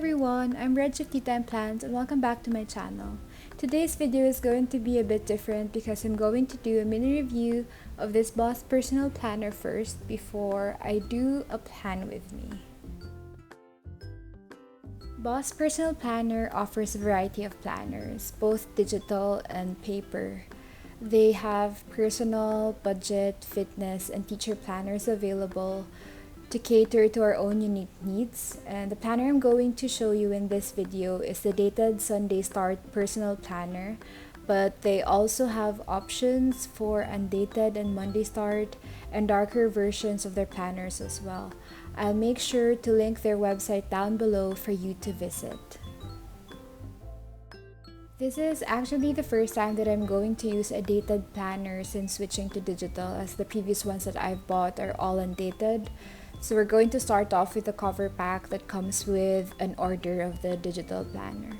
everyone, I'm Reg of Tea Time Plans and welcome back to my channel. Today's video is going to be a bit different because I'm going to do a mini review of this Boss Personal Planner first before I do a plan with me. Boss Personal Planner offers a variety of planners, both digital and paper. They have personal, budget, fitness, and teacher planners available to cater to our own unique needs. And the planner I'm going to show you in this video is the Dated Sunday Start Personal Planner, but they also have options for undated and Monday Start and darker versions of their planners as well. I'll make sure to link their website down below for you to visit. This is actually the first time that I'm going to use a dated planner since switching to digital, as the previous ones that I've bought are all undated. So we're going to start off with the cover pack that comes with an order of the digital planner.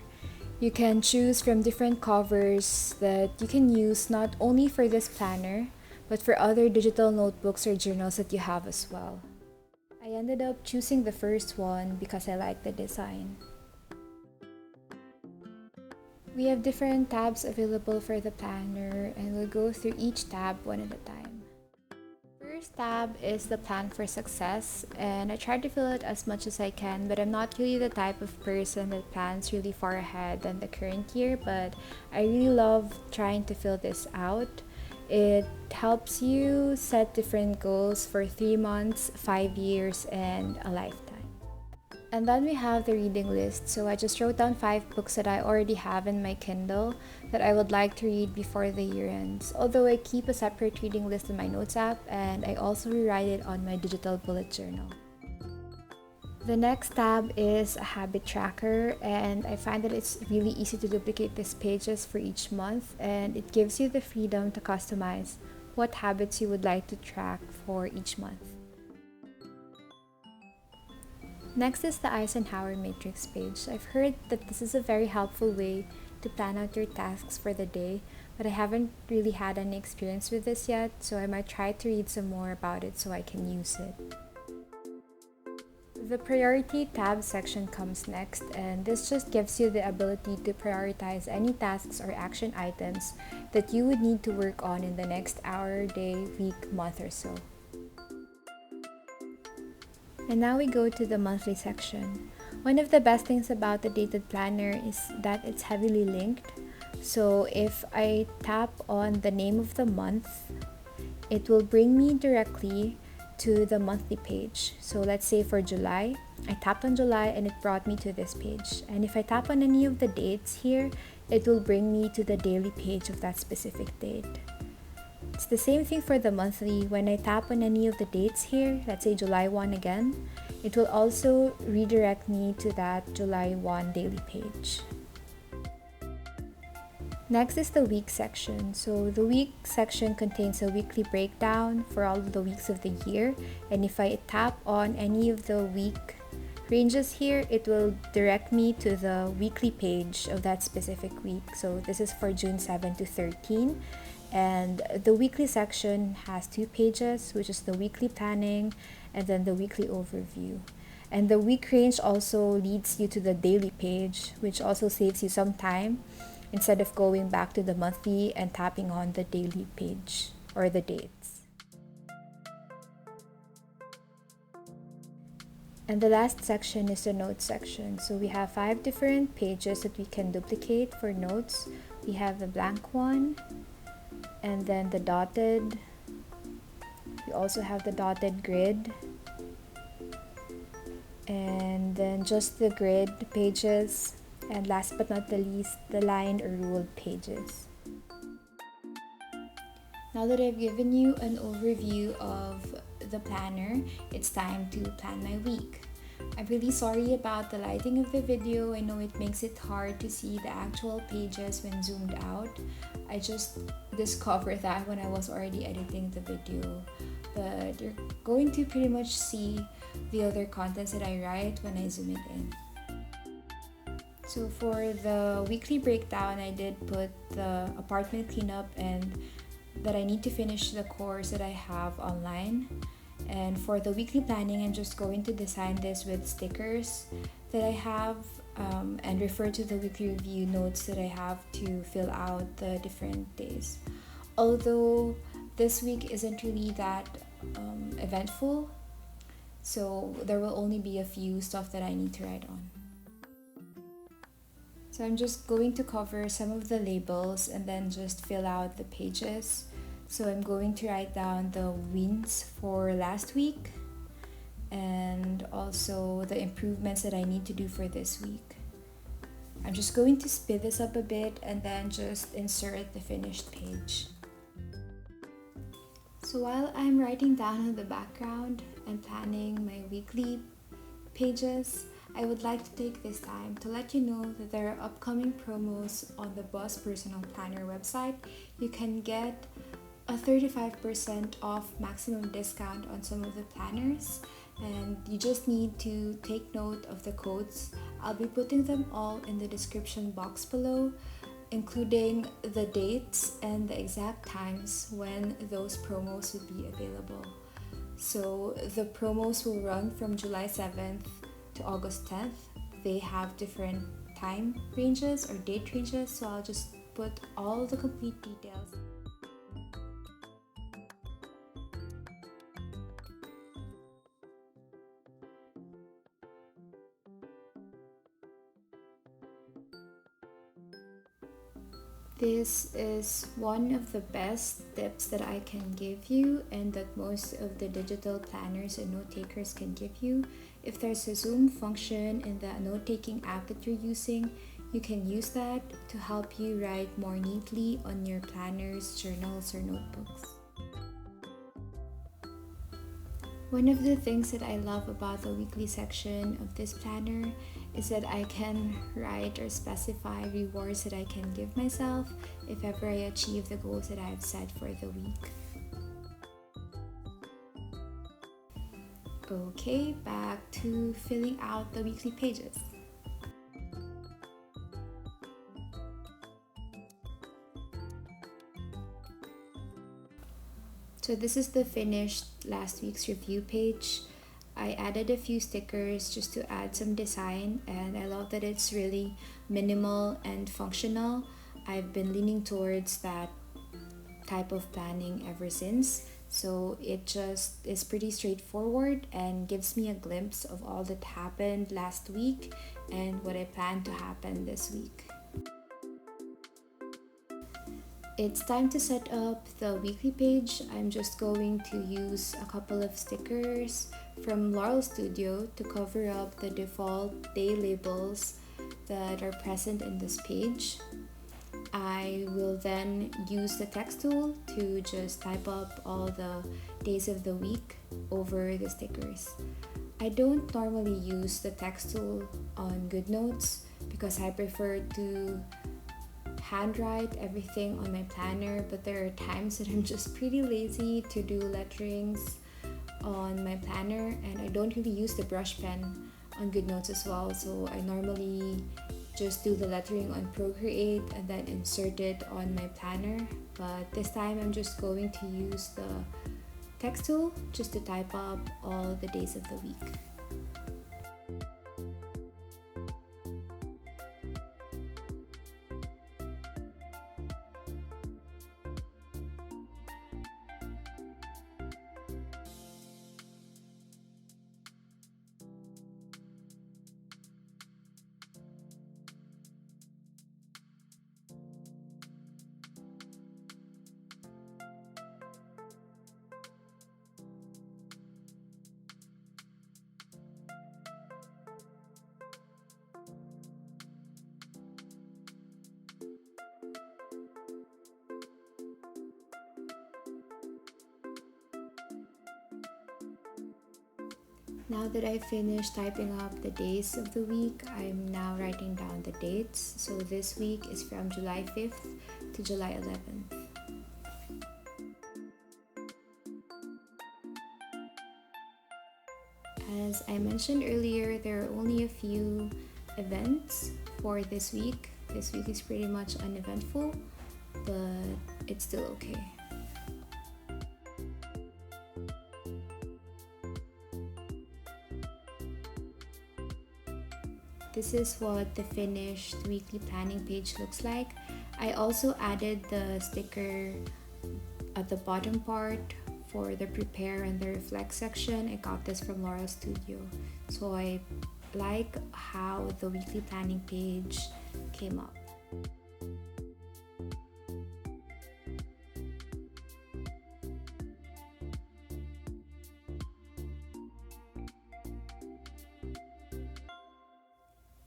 You can choose from different covers that you can use not only for this planner, but for other digital notebooks or journals that you have as well. I ended up choosing the first one because I like the design. We have different tabs available for the planner and we'll go through each tab one at a time. First tab is the plan for success, and I try to fill it as much as I can, but I'm not really the type of person that plans really far ahead than the current year, but I really love trying to fill this out. It helps you set different goals for 3 months, 5 years, and a lifetime. And then we have the reading list. So I just wrote down 5 books that I already have in my Kindle that I would like to read before the year ends. Although I keep a separate reading list in my Notes app, and I also rewrite it on my digital bullet journal. The next tab is a habit tracker, and I find that it's really easy to duplicate these pages for each month, and it gives you the freedom to customize what habits you would like to track for each month. Next is the Eisenhower Matrix page. I've heard that this is a very helpful way to plan out your tasks for the day, but I haven't really had any experience with this yet, so I might try to read some more about it so I can use it. The Priority tab section comes next, and this just gives you the ability to prioritize any tasks or action items that you would need to work on in the next hour, day, week, month, or so. And now we go to the monthly section. One of the best things about the dated planner is that it's heavily linked. So if I tap on the name of the month, it will bring me directly to the monthly page. So let's say for July, I tapped on July and it brought me to this page. And if I tap on any of the dates here, it will bring me to the daily page of that specific date. It's the same thing for the monthly. When I tap on any of the dates here, let's say July 1 again, it will also redirect me to that July 1 daily page. Next is the week section. So the week section contains a weekly breakdown for all of the weeks of the year. And if I tap on any of the week ranges here, it will direct me to the weekly page of that specific week. So this is for June 7 to 13. And the weekly section has 2 pages, which is the weekly planning and then the weekly overview. And the week range also leads you to the daily page, which also saves you some time instead of going back to the monthly and tapping on the daily page or the dates. And the last section is the notes section. So we have 5 different pages that we can duplicate for notes. We have the blank one, and then the dotted. We also have the dotted grid, and then just the grid pages, and last but not the least, the lined or ruled pages. Now that I've given you an overview of the planner, it's time to plan my week. I'm really sorry about the lighting of the video. I know it makes it hard to see the actual pages when zoomed out. I just discovered that when I was already editing the video. But you're going to pretty much see the other contents that I write when I zoom it in. So for the weekly breakdown, I did put the apartment cleanup and that I need to finish the course that I have online. And for the weekly planning, I'm just going to design this with stickers that I have and refer to the weekly review notes that I have to fill out the different days. Although this week isn't really that eventful, so there will only be a few stuff that I need to write on. So I'm just going to cover some of the labels and then just fill out the pages. So I'm going to write down the wins for last week and also the improvements that I need to do for this week. I'm just going to speed this up a bit and then just insert the finished page. So while I'm writing down in the background and planning my weekly pages, I would like to take this time to let you know that there are upcoming promos on the Boss Personal Planner website. You can get a 35% off maximum discount on some of the planners, and you just need to take note of the codes. I'll be putting them all in the description box below, including the dates and the exact times when those promos would be available. So the promos will run from July 7th to August 10th. They have different time ranges or date ranges, so I'll just put all the complete details. This is one of the best tips that I can give you and that most of the digital planners and note takers can give you. If there's a zoom function in the note-taking app that you're using, you can use that to help you write more neatly on your planners, journals, or notebooks. One of the things that I love about the weekly section of this planner is that I can write or specify rewards that I can give myself if ever I achieve the goals that I've set for the week. Okay, back to filling out the weekly pages. So this is the finished last week's review page. I added a few stickers just to add some design, and I love that it's really minimal and functional. I've been leaning towards that type of planning ever since. So it just is pretty straightforward and gives me a glimpse of all that happened last week and what I plan to happen this week. It's time to set up the weekly page. I'm just going to use a couple of stickers from Laurel Studio to cover up the default day labels that are present in this page. I will then use the text tool to just type up all the days of the week over the stickers. I don't normally use the text tool on GoodNotes because I prefer to handwrite everything on my planner, but there are times that I'm just pretty lazy to do letterings on my planner, and I don't really use the brush pen on GoodNotes as well, so I normally just do the lettering on Procreate and then insert it on my planner. But this time I'm just going to use the text tool just to type up all the days of the week. Now that I've finished typing up the days of the week, I'm now writing down the dates. So this week is from July 5th to July 11th. As I mentioned earlier, there are only a few events for this week. This week is pretty much uneventful, but it's still okay. this is what the finished weekly planning page looks like. I also added the sticker at the bottom part for the prepare and the reflect section. I got this from Laura Studio. So I like how the weekly planning page came up.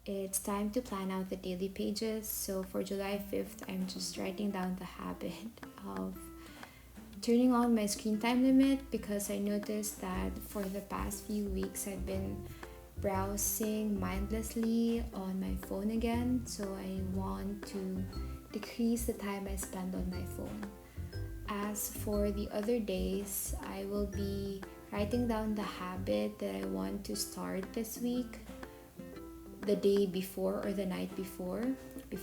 It's time to plan out the daily pages. So for July 5th, I'm just writing down the habit of turning on my screen time limit, because I noticed that for the past few weeks I've been browsing mindlessly on my phone again. So I want to decrease the time I spend on my phone. As for the other days, I will be writing down the habit that I want to start this week, the day before or the night before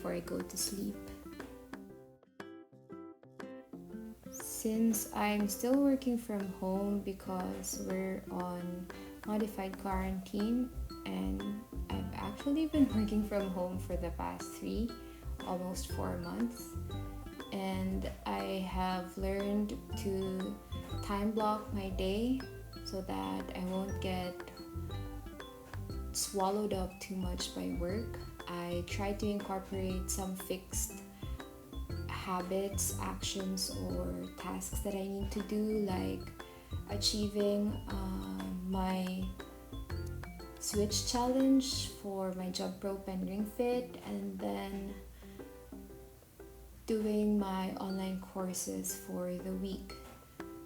I go to sleep. Since I'm still working from home because we're on modified quarantine, and I've actually been working from home for the past almost 4 months, and I have learned to time block my day so that I won't get swallowed up too much by work. I try to incorporate some fixed habits, actions, or tasks that I need to do, like achieving my switch challenge for my jump rope and ring fit, and then doing my online courses for the week.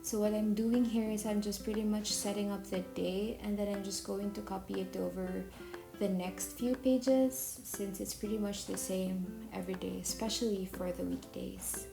So what I'm doing here is I'm just pretty much setting up the day, and then I'm just going to copy it over the next few pages, since it's pretty much the same every day, especially for the weekdays.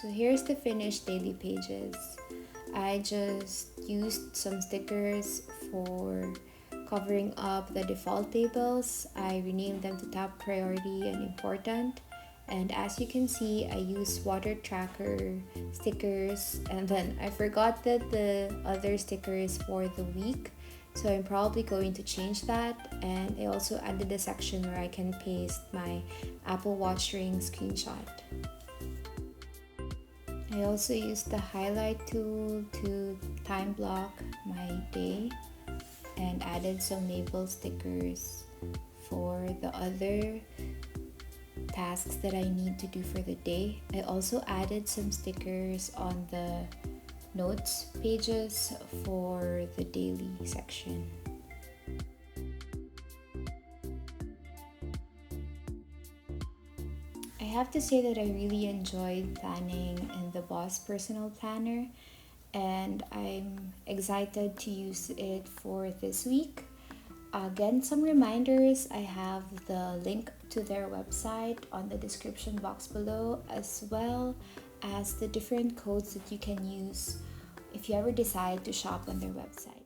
So here's the finished daily pages. I just used some stickers for covering up the default tables. I renamed them to top priority and important, And as you can see, I use water tracker stickers, and then I forgot that the other sticker is for the week, so I'm probably going to change that. And I also added a section where I can paste my Apple Watch ring screenshot. I also used the highlight tool to time block my day and added some label stickers for the other tasks that I need to do for the day. I also added some stickers on the notes pages for the daily section. I have to say that I really enjoyed planning in the Boss Personal Planner, and I'm excited to use it for this week. Again, some reminders. I have the link to their website on the description box below, as well as the different codes that you can use if you ever decide to shop on their website.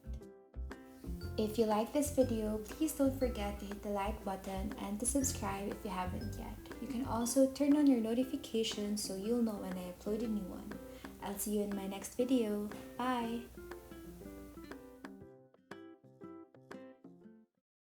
If you like this video, please don't forget to hit the like button and to subscribe if you haven't yet. You can also turn on your notifications so you'll know when I upload a new one. I'll see you in my next video. Bye!